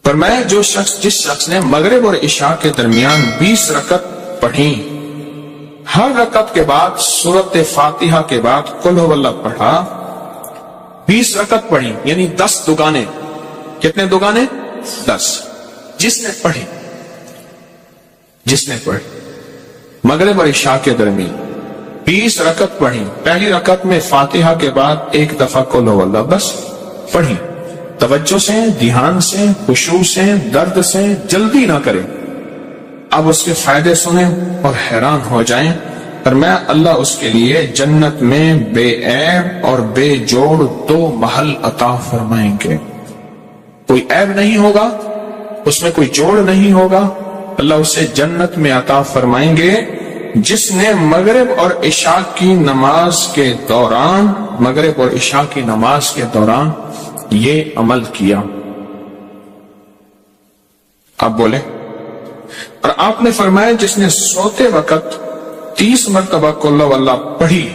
فرمایا جس شخص نے مغرب اور عشاء کے درمیان 20 رکعت پڑھی، ہر رکعت کے بعد سورۃ فاتحہ کے بعد قل هو اللہ پڑھا، 20 رکعت پڑھی یعنی 10 دگانے. کتنے دگانے؟ 10. جس نے پڑھی مغرب اور عشاء کے درمیان 20 رکعت پڑھی، پہلی رکعت میں فاتحہ کے بعد ایک دفعہ قل هو اللہ بس پڑھی، توجہ سے، دھیان سے، خشوع سے، درد سے، جلدی نہ کریں. اب اس کے فائدے سنیں اور حیران ہو جائیں. فرمایا اللہ اس کے لیے جنت میں بے عیب اور بے جوڑ 2 محل عطا فرمائیں گے. کوئی عیب نہیں ہوگا، اس میں کوئی جوڑ نہیں ہوگا. اللہ اسے جنت میں عطا فرمائیں گے جس نے مغرب اور عشاء کی نماز کے دوران یہ عمل کیا. آپ بولے. اور آپ نے فرمایا جس نے سوتے وقت 30 مرتبہ قل هو اللہ پڑھی،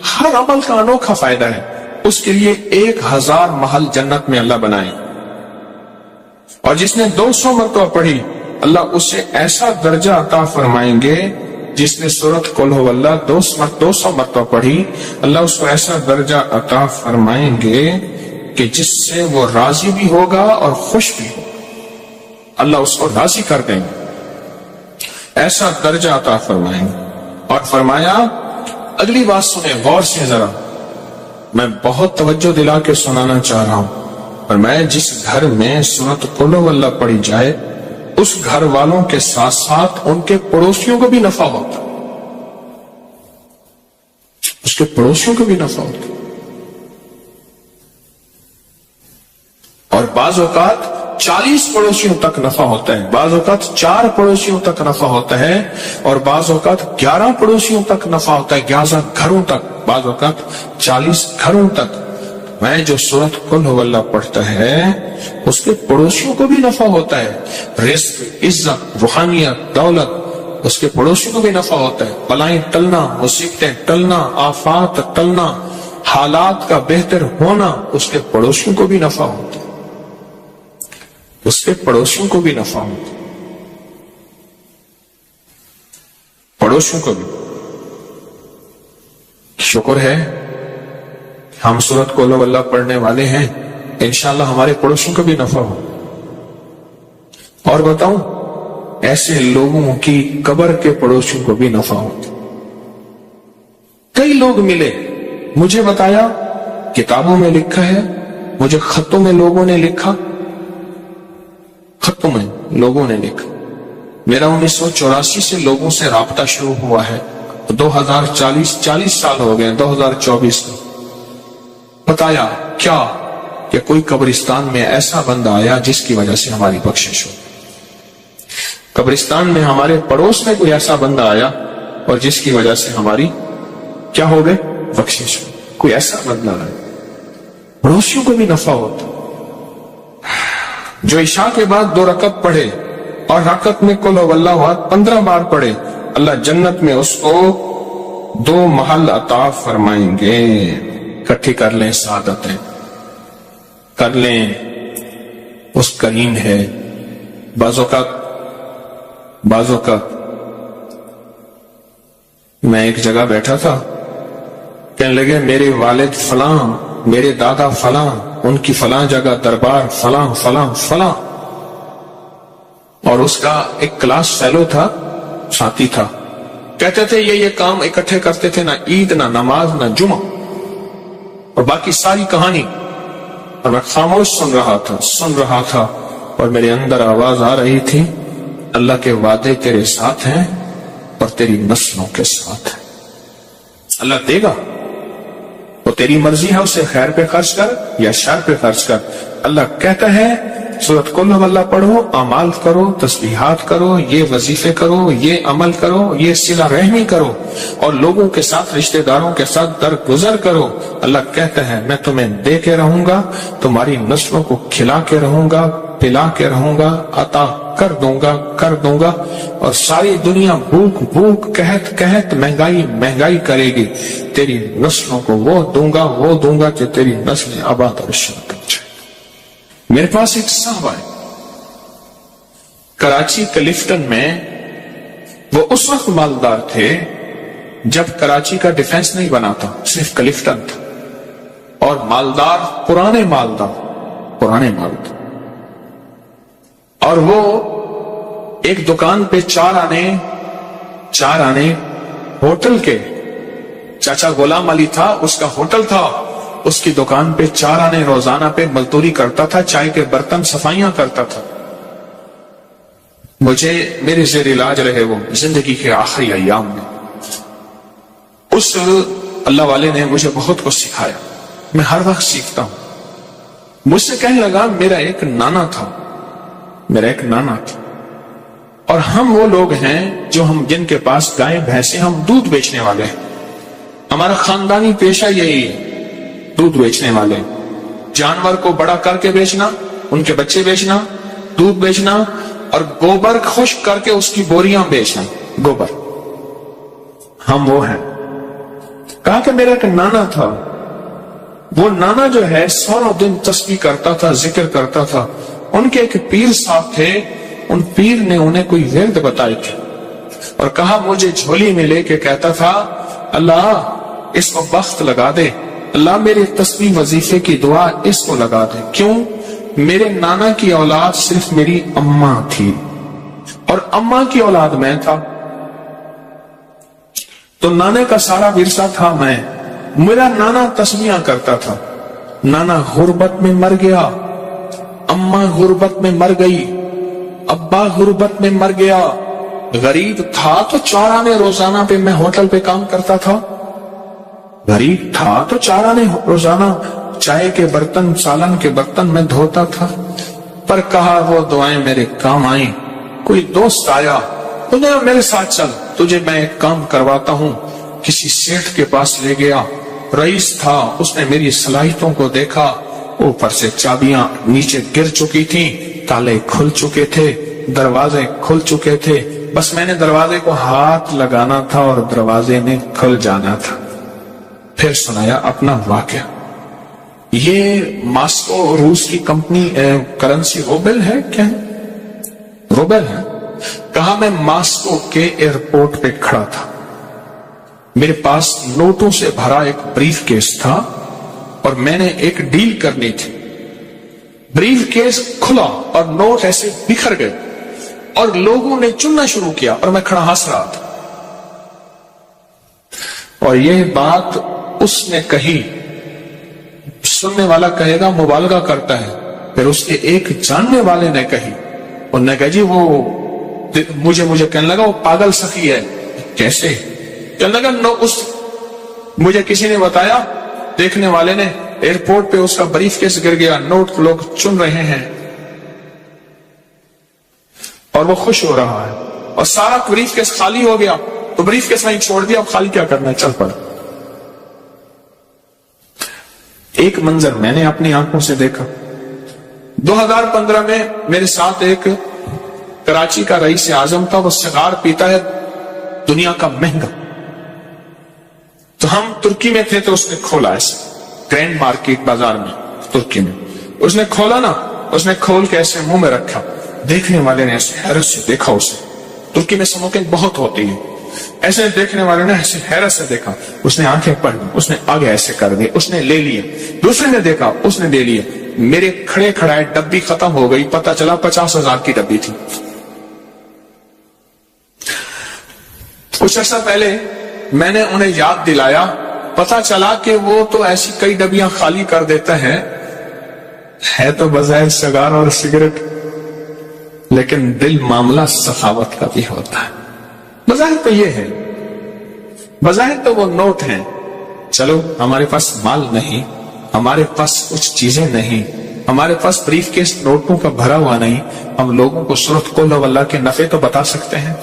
ہر عمل کا انوکھا فائدہ ہے، اس کے لیے 1000 محل جنت میں اللہ بنائے. اور جس نے 200 مرتبہ پڑھی، اللہ اسے ایسا درجہ عطا فرمائیں گے. جس نے سورۃ قل هو اللہ 200 مرتبہ پڑھی، اللہ اس کو ایسا درجہ عطا فرمائیں گے کہ جس سے وہ راضی بھی ہوگا اور خوش بھی ہوگا. اللہ اس کو راضی کر دیں گے، ایسا درجہ عطا فرمائیں گے. اور فرمایا اگلی بات سنیں غور سے ذرا، میں بہت توجہ دلا کے سنانا چاہ رہا ہوں. فرمایا جس گھر میں سورۃ قل هو اللہ پڑھی جائے، اس گھر والوں کے ساتھ ساتھ ان کے پڑوسیوں کو بھی نفع ہوتا، اس کے پڑوسیوں کو بھی نفع ہوتا. اور بعض اوقات 40 پڑوسیوں تک نفع ہوتا ہے، بعض اوقات 4 پڑوسیوں تک نفع ہوتا ہے، اور بعض اوقات 11 پڑوسیوں تک نفع ہوتا ہے، 11 گھروں تک، بعض اوقات 40 گھروں تک. میں جو سورۃ قل هو اللہ پڑھتا ہے اس کے پڑوسیوں کو بھی نفع ہوتا ہے. رزق، عزت، روحانیت، دولت، اس کے پڑوسیوں کو بھی نفع ہوتا ہے. بلائیں ٹلنا، مصیبتیں ٹلنا، آفات ٹلنا، حالات کا بہتر ہونا، اس کے پڑوسیوں کو بھی نفع ہوتا ہے، اس کے پڑوسیوں کو بھی نفع ہوتا ہے، پڑوسیوں کو بھی. شکر ہے ہم سورۃ قل هو اللہ پڑھنے والے ہیں، انشاءاللہ ہمارے پڑوسیوں کو بھی نفع ہو. اور بتاؤں ایسے لوگوں کی قبر کے پڑوسیوں کو بھی نفع ہو. کئی لوگ ملے، مجھے بتایا، کتابوں میں لکھا ہے، مجھے خطوں میں لوگوں نے لکھا، خطوں میں لوگوں نے لکھا. میرا 1984 سے لوگوں سے رابطہ شروع ہوا ہے، 40 سال ہو گئے، 2024 میں. بتایا کیا کہ کوئی قبرستان میں ایسا بندہ آیا جس کی وجہ سے ہماری بخشش ہو. قبرستان میں ہمارے پڑوس میں کوئی ایسا بندہ آیا اور جس کی وجہ سے ہماری کیا ہو گئے؟ بخشش ہو. کوئی ایسا بندہ آیا، پڑوسیوں کو بھی نفع ہوتا. جو عشاء کے بعد 2 رکعت پڑھے اور رکعت میں قل هو اللہ 15 بار پڑھے، اللہ جنت میں اس کو 2 محل عطا فرمائیں گے. اکٹھی کر لیں سعادتیں، کر لیں، اس کریم ہے. بعض اوقات میں ایک جگہ بیٹھا تھا، کہنے لگے میرے والد فلاں، میرے دادا فلاں، ان کی فلاں جگہ دربار فلاں فلاں فلاں. اور اس کا ایک کلاس فیلو تھا، ساتھی تھا، کہتے تھے یہ کام اکٹھے کرتے تھے، نہ عید، نہ نماز، نہ جمعہ، اور باقی ساری کہانی. اور میں خاموش سن رہا تھا اور میرے اندر آواز آ رہی تھی، اللہ کے وعدے تیرے ساتھ ہیں اور تیری نسلوں کے ساتھ ہیں. اللہ دے گا، وہ تیری مرضی ہے، اسے خیر پہ خرچ کر یا شر پہ خرچ کر. اللہ کہتا ہے سورۃ قل هو اللہ پڑھو، اعمال کرو، تسبیحات کرو، یہ وظیفے کرو، یہ عمل کرو، یہ صلہ رحمی کرو، اور لوگوں کے ساتھ، رشتہ داروں کے ساتھ درگزر کرو. اللہ کہتا ہے میں تمہیں دے کے رہوں گا، تمہاری نسلوں کو کھلا کے رہوں گا، پلا کے رہوں گا، عطا کر دوں گا. اور ساری دنیا بھوک قحط مہنگائی کرے گی، تیری نسلوں کو وہ دوں گا کہ تیری نسل آباد اور شاد. میرے پاس ایک صاحب آئے، کراچی کلفٹن میں وہ اس وقت مالدار تھے جب کراچی کا ڈیفنس نہیں بنا تھا، صرف کلفٹن تھا، اور مالدار پرانے مالدار، اور وہ ایک دکان پہ چار آنے ہوٹل کے، چاچا غلام علی تھا، اس کا ہوٹل تھا، اس کی دکان پہ 4 آنے روزانہ پہ مزدوری کرتا تھا، چائے کے برتن صفائیاں کرتا تھا۔ مجھے میرے زیر علاج رہے وہ زندگی کے آخری ایام میں۔ اس اللہ والے نے مجھے بہت کچھ سکھایا، میں ہر وقت سیکھتا ہوں۔ مجھ سے کہنے لگا میرا ایک نانا تھا، اور ہم وہ لوگ ہیں جن کے پاس گائے بھینسیں، ہم دودھ بیچنے والے ہیں، ہمارا خاندانی پیشہ یہی ہے، دودھ بیچنے والے، جانور کو بڑا کر کے بیچنا، ان کے بچے بیچنا، دودھ بیچنا، اور گوبر خشک کر کے اس کی بوریاں بیچنا، گوبر، ہم وہ ہیں۔ کہا کہ میرا ایک نانا تھا، وہ نانا جو ہے سارا دن تسبیح کرتا تھا، ذکر کرتا تھا۔ ان کے ایک پیر صاحب تھے، ان پیر نے انہیں کوئی ورد بتائی تھی اور کہا مجھے جھولی میں لے کے کہتا تھا اللہ اس کو بخت لگا دے، اللہ میرے تسبیح وظیفے کی دعا اس کو لگا دے۔ کیوں؟ میرے نانا کی اولاد صرف میری اماں تھی اور اماں کی اولاد میں تھا، تو نانے کا سارا ورثہ تھا میں۔ میرا نانا تسبیحاں کرتا تھا، نانا غربت میں مر گیا، اماں غربت میں مر گئی، ابا غربت میں مر گیا، غریب تھا تو 4 آنے روزانہ پہ میں ہوٹل پہ کام کرتا تھا، غریب تھا تو 4 آنے روزانہ چائے کے برتن، سالن کے برتن میں دھوتا تھا۔ پر کہا وہ دعائیں میرے کام آئیں۔ کوئی دوست آیا، انہیں میرے ساتھ چل، تجھے میں ایک کام کرواتا ہوں۔ کسی سیٹھ کے پاس لے گیا، رئیس تھا، اس نے میری صلاحیتوں کو دیکھا، اوپر سے چابیاں نیچے گر چکی تھیں، تالے کھل چکے تھے، دروازے کھل چکے تھے، بس میں نے دروازے کو ہاتھ لگانا تھا اور دروازے نے کھل جانا تھا۔ پھر سنایا اپنا واقعہ۔ یہ ماسکو روس کی کمپنی کرنسی روبل ہے، کیا ہے؟ روبل ہے۔ کہا میں ماسکو کے ایئرپورٹ پہ کھڑا تھا، میرے پاس نوٹوں سے بھرا ایک بریف کیس تھا اور میں نے ایک ڈیل کرنی تھی۔ بریف کیس کھلا اور نوٹ ایسے بکھر گئے اور لوگوں نے چننا شروع کیا اور میں کھڑا ہنس رہا تھا۔ اور یہ بات اس نے کہی، سننے والا کہے گا مبالغہ کرتا ہے، پھر اس کے ایک جاننے والے نے کہی، انہوں نے کہا جی وہ مجھے کہنے لگا وہ پاگل سخی ہے۔ کیسے؟ کہنے لگا مجھے کسی نے بتایا، دیکھنے والے نے، ایئرپورٹ پہ اس کا بریف کیس گر گیا، نوٹ لوگ چن رہے ہیں اور وہ خوش ہو رہا ہے، اور سارا بریف کیس خالی ہو گیا، تو بریف کیس وہیں چھوڑ دیا، اب خالی کیا کرنا ہے، چل پڑا۔ ایک منظر میں نے اپنی آنکھوں سے دیکھا۔ 2015 میں میرے ساتھ ایک کراچی کا رئیس اعظم تھا، وہ سگار پیتا ہے دنیا کا مہنگا، تو ہم ترکی میں تھے، تو اس نے کھولا ایسے گرینڈ مارکیٹ بازار میں ترکی میں، اس نے کھولا نا، اس نے کھول کے ایسے منہ میں رکھا، دیکھنے والے نے ایسے حیرت سے دیکھا اسے، ترکی میں اسموکنگ بہت ہوتی ہے، ایسے دیکھنے والے نے ایسے حیرت سے دیکھا، اس نے آنکھیں پڑھ لی، اس نے آگے ایسے کر دی، اس نے لے لیے، دوسرے نے دیکھا، اس نے لے لیے، میرے کھڑے کھڑائے ڈبی ختم ہو گئی، پتہ چلا 50,000 کی ڈبی تھی۔ کچھ عرصہ پہلے میں نے انہیں یاد دلایا، پتا چلا کہ وہ تو ایسی کئی ڈبیاں خالی کر دیتا ہے تو بظاہر سگار اور سگریٹ، لیکن دل معاملہ سخاوت کا بھی ہوتا ہے۔ بظاہر تو یہ ہے، بظاہر تو وہ نوٹ ہیں، چلو ہمارے پاس مال نہیں، ہمارے پاس کچھ چیزیں نہیں، ہمارے پاس بریف کیس نوٹوں کا بھرا ہوا نہیں، ہم لوگوں کو صورت قول واللہ کے نفع تو بتا سکتے ہیں۔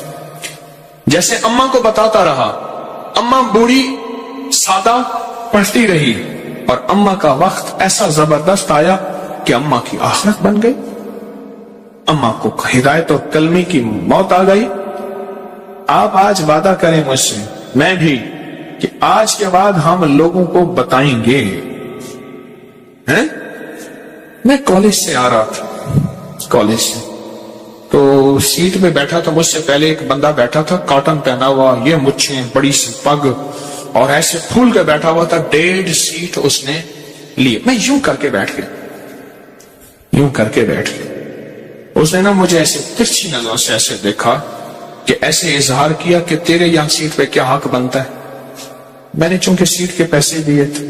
جیسے اماں کو بتاتا رہا، اماں بوڑھی سادہ پڑھتی رہی، اور اماں کا وقت ایسا زبردست آیا کہ اماں کی آخرت بن گئی، اماں کو ہدایت اور کلمے کی موت آ گئی۔ آپ آج وعدہ کریں مجھ سے، میں بھی، کہ آج کے بعد ہم لوگوں کو بتائیں گے۔ میں کالج سے آ رہا تھا، کالج سے، تو سیٹ پہ بیٹھا تو مجھ سے پہلے ایک بندہ بیٹھا تھا، کاٹن پہنا ہوا، یہ مچھیں، بڑی سی پگ، اور ایسے پھول کے بیٹھا ہوا تھا، 1.5 سیٹ اس نے لی. میں یوں کر کے بیٹھ گیا، یوں کر کے بیٹھ گیا. اس نے نا مجھے ایسے ترچھی نظروں سے ایسے دیکھا کہ ایسے اظہار کیا کہ تیرے یہاں سیٹ پہ کیا حق بنتا ہے. میں نے چونکہ سیٹ کے پیسے دیے تھے.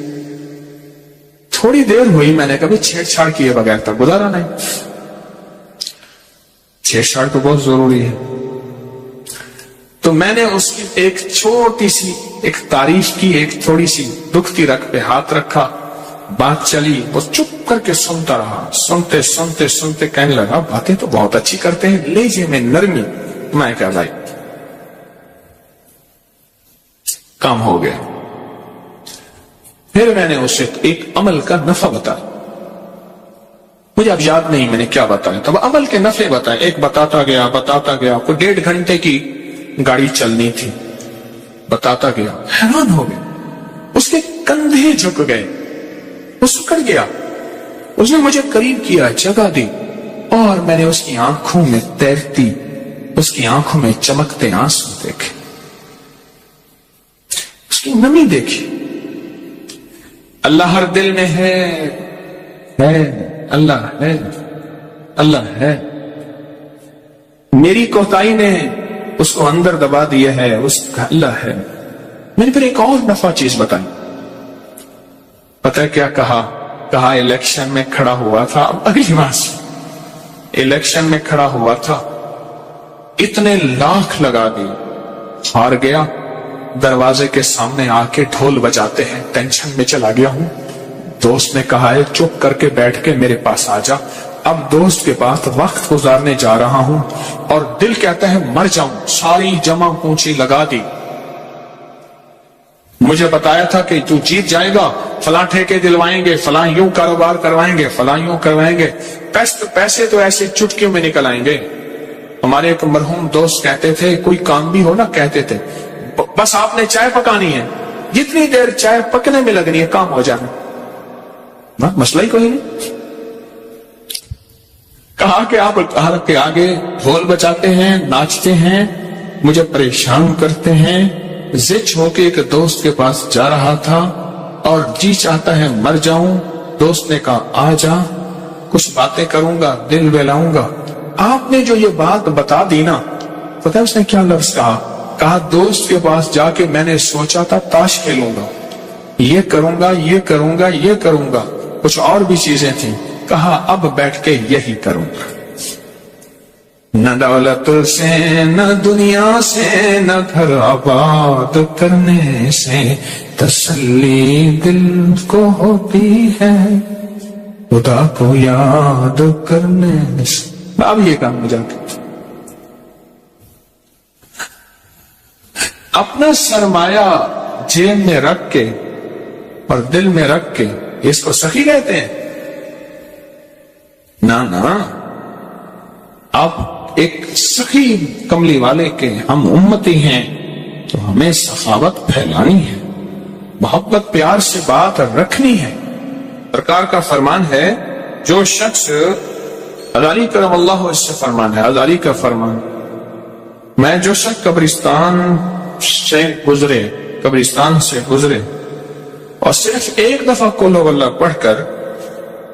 تھوڑی دیر ہوئی، میں نے کبھی چھیڑ چھاڑ کیے بغیر تک گزارا نہیں. چھیڑ چھاڑ تو بہت ضروری ہے. تو میں نے اس کی ایک چھوٹی سی ایک تعریف کی، ایک تھوڑی سی دکھتی رگ پہ ہاتھ رکھا، بات چلی، وہ چپ کر کے سنتا رہا. سنتے سنتے سنتے کہنے لگا باتیں تو بہت اچھی کرتے ہیں، لہجے میں نرمی. میں کہا بھائی کام ہو گیا. پھر میں نے اسے ایک عمل کا نفع بتایا. مجھے اب یاد نہیں میں نے کیا بتایا، تب عمل کے نفع بتائے. ایک بتاتا گیا کوئی 1.5 گھنٹے کی گاڑی چلنی تھی، بتاتا گیا. حیران ہو گیا، اس کے کندھے جھک گئے، وہ سکڑ گیا. اس نے مجھے قریب کیا، جگہ دی، اور میں نے اس کی آنکھوں میں تیرتی، اس کی آنکھوں میں چمکتے آنسو دیکھے، اس کی نمی دیکھی. اللہ ہر دل میں ہے، اللہ ہے، اللہ ہے. میری کوتاہی نے اس کو اندر دبا دیا ہے، اس کا اللہ ہے. میں نے پھر ایک اور نفع چیز بتائی. پتہ ہے کیا کہا؟ الیکشن میں کھڑا ہوا تھا. اب اگلی بات، الیکشن میں کھڑا ہوا تھا، اتنے لاکھ لگا دی، ہار گیا. دروازے کے سامنے آ کے ڈھول بجاتے ہیں، ٹینشن میں چلا گیا ہوں. دوست نے کہا ہے چپ کر کے بیٹھ کے میرے پاس آ جا. اب دوست کے پاس وقت گزارنے جا رہا ہوں اور دل کہتا ہے مر جاؤں. ساری جمع پونچی لگا دی. مجھے بتایا تھا کہ تو جیت جائے گا، فلاں ٹھیکے دلوائیں گے، فلاں یوں کاروبار کروائیں گے، فلاں یوں کروائیں گے. پیسے تو ایسے چٹکیوں میں نکل آئیں گے. ہمارے ایک مرحوم دوست کہتے تھے کوئی کام بھی ہو نا، کہتے تھے بس آپ نے چائے پکانی ہے، جتنی دیر چائے پکنے میں لگنی ہے کام ہو جانا. مسئلہ ہی کوئی نہیں. کہا کہ آپ کے آگے ڈھول بجاتے ہیں، ناچتے ہیں، مجھے پریشان کرتے ہیں. زچ ہو کے ایک دوست کے پاس جا رہا تھا اور جی چاہتا ہے مر جاؤں. دوست نے کہا آ جا، کچھ باتیں کروں گا، دل بہلاؤں گا. آپ نے جو یہ بات بتا دی نا، پتہ ہے اس نے کیا لفظ کہا دوست کے پاس جا کے میں نے سوچا تھا تاش کھیلوں گا، یہ کروں گا، یہ کروں گا، یہ کروں گا، کچھ اور بھی چیزیں تھیں. کہا اب بیٹھ کے یہی کروں گا. نہ دولت سے، نہ دنیا سے، نہ گھر آباد کرنے سے تسلی دل کو ہوتی ہے، خدا کو یاد کرنے سے. اب یہ کام مجھے اپنا سرمایہ جیب میں رکھ کے اور دل میں رکھ کے، اس کو سخی کہتے ہیں؟ نہ. اب ایک سخی کملی والے کے ہم امتی ہیں تو ہمیں سخاوت پھیلانی ہے، محبت پیار سے بات رکھنی ہے. سرکار کا فرمان ہے جو شخص علی کرم اللہ اس سے فرمان ہے، علی کا فرمان، میں جو شخص قبرستان سے گزرے اور صرف ایک دفعہ قل ہو اللہ پڑھ کر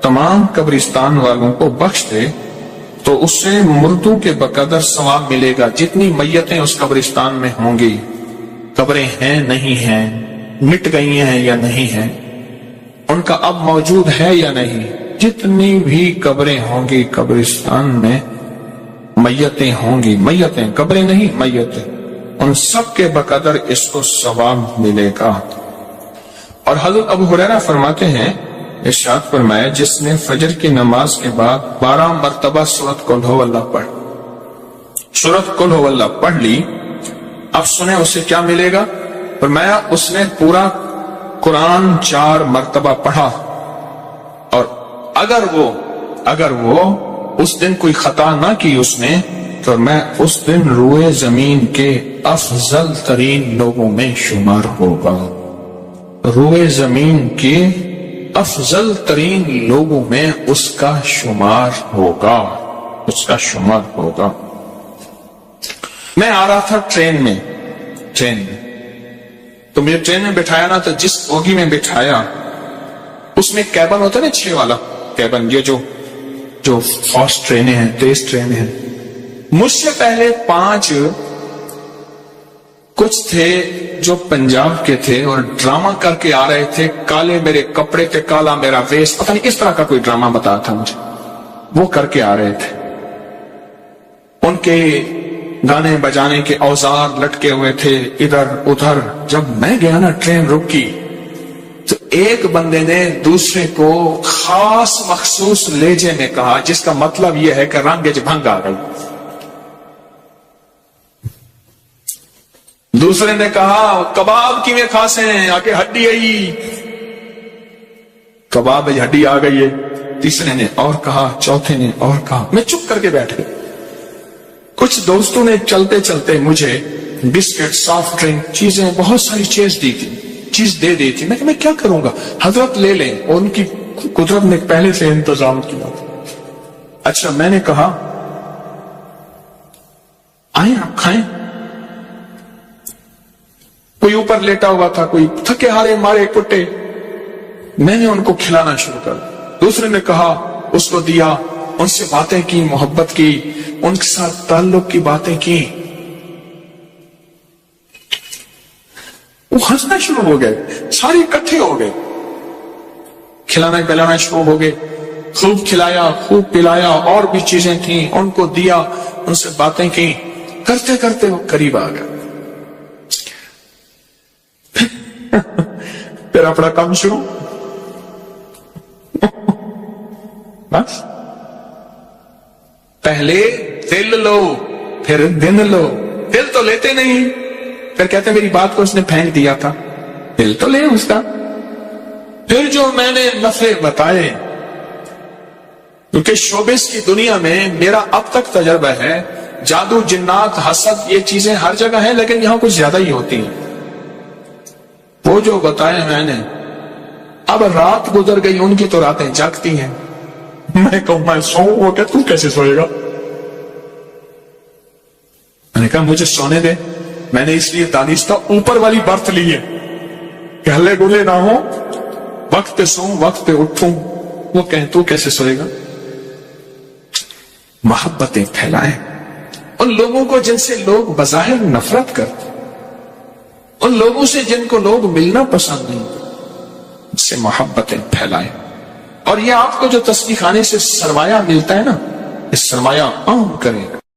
تمام قبرستان والوں کو بخش دے تو اس سے مردوں کے بقدر ثواب ملے گا جتنی میتیں اس قبرستان میں ہوں گی. قبریں ہیں نہیں ہیں، مٹ گئی ہیں یا نہیں ہیں، ان کا اب موجود ہے یا نہیں، جتنی بھی قبریں ہوں گی قبرستان میں میتیں ہوں گی، میتیں، قبریں نہیں میتیں، ان سب کے بقدر اس کو ثواب ملے گا. اور حضرت ابو ہریرہ فرماتے ہیں، ارشاد فرمایا جس نے فجر کی نماز کے بعد 12 مرتبہ سورۃ قل ہو اللہ پڑھ لی، اب سنیں اسے کیا ملے گا. فرمایا اس نے پورا قرآن 4 مرتبہ پڑھا، اور اگر وہ اس دن کوئی خطا نہ کی اس نے، تو میں اس دن روئے زمین کے افضل ترین لوگوں میں شمار ہوگا. روئے زمین کے افضل ترین لوگوں میں اس کا شمار ہوگا. میں آ رہا تھا ٹرین میں تو مجھے ٹرین میں بٹھایا نا، تو جس بوگی میں بٹھایا اس میں کیبن ہوتا ہے نا 6 والا کیبن، یہ جو فاسٹ ٹرینیں ہیں، تیز ٹرینیں ہیں، مجھ سے پہلے 5 کچھ تھے جو پنجاب کے تھے اور ڈرامہ کر کے آ رہے تھے، کالے میرے کپڑے تھے، کالا میرا ویس، پتہ نہیں اس طرح کا کوئی ڈرامہ بتایا تھا مجھے، وہ کر کے آ رہے تھے۔ ان کے گانے بجانے کے اوزار لٹکے ہوئے تھے ادھر ادھر۔ جب میں گیا نا، ٹرین رکی، تو ایک بندے نے دوسرے کو خاص مخصوص لہجے میں کہا، جس کا مطلب یہ ہے کہ رنگ بھنگ آ گئی۔ دوسرے نے کہا کباب کی میں کھاسے ہیں، آگے ہڈی آئی، کباب ہڈی آ گئی ہے۔ تیسرے نے اور کہا، چوتھے نے اور کہا۔ میں چپ کر کے بیٹھ گیا۔ کچھ دوستوں نے چلتے چلتے مجھے بسکٹ، سافٹ ڈرنک، چیزیں، بہت ساری چیز دے دی تھی۔ میں کیا کروں گا، حضرت لے لیں، اور ان کی قدرت نے پہلے سے انتظام کیا۔ اچھا، میں نے کہا آئیں آپ کھائیں۔ کوئی اوپر لیٹا ہوا تھا، کوئی تھکے ہارے مارے کٹے، میں نے ان کو کھلانا شروع کر دیا۔ دوسرے نے کہا، اس کو دیا، ان سے باتیں کی، محبت کی، ان کے ساتھ تعلق کی باتیں کی۔ وہ ہنسنا شروع ہو گئے، سارے اکٹھے ہو گئے، کھلانا پلانا شروع ہو گئے، خوب کھلایا، خوب پلایا، اور بھی چیزیں تھیں، ان کو دیا، ان سے باتیں کی، کرتے کرتے وہ قریب آ گئے۔ پھر اپنا کام شروع، بس پہلے دل لو، پھر دن لو۔ دل تو لیتے نہیں، پھر کہتے میری بات کو اس نے پھینک دیا تھا، دل تو لے اس کا۔ پھر جو میں نے نفع بتائے، کیونکہ شوبز کی دنیا میں میرا اب تک تجربہ ہے، جادو، جنات، حسد، یہ چیزیں ہر جگہ ہیں، لیکن یہاں کچھ زیادہ ہی ہوتی ہیں۔ وہ جو بتائے میں نے، اب رات گزر گئی، ان کی تو راتیں جاگتی ہیں۔ میں کہوں میں سوؤں، وہ کہ تو کیسے سوئے گا؟ میں نے کہا مجھے سونے دے، میں نے اس لیے دانستہ اوپر والی برت لی ہے کہ ہلے گلے نہ ہو، وقت پہ سوؤں، وقت پہ اٹھوں۔ وہ کہیں تو کیسے سوئے گا؟ محبتیں پھیلائیں ان لوگوں کو جن سے لوگ بظاہر نفرت کرتے، ان لوگوں سے جن کو لوگ ملنا پسند نہیں، ان سے محبتیں پھیلائیں۔ اور یہ آپ کو جو تسبیح خانے سے سرمایہ ملتا ہے نا، اس سرمایہ عام کریں۔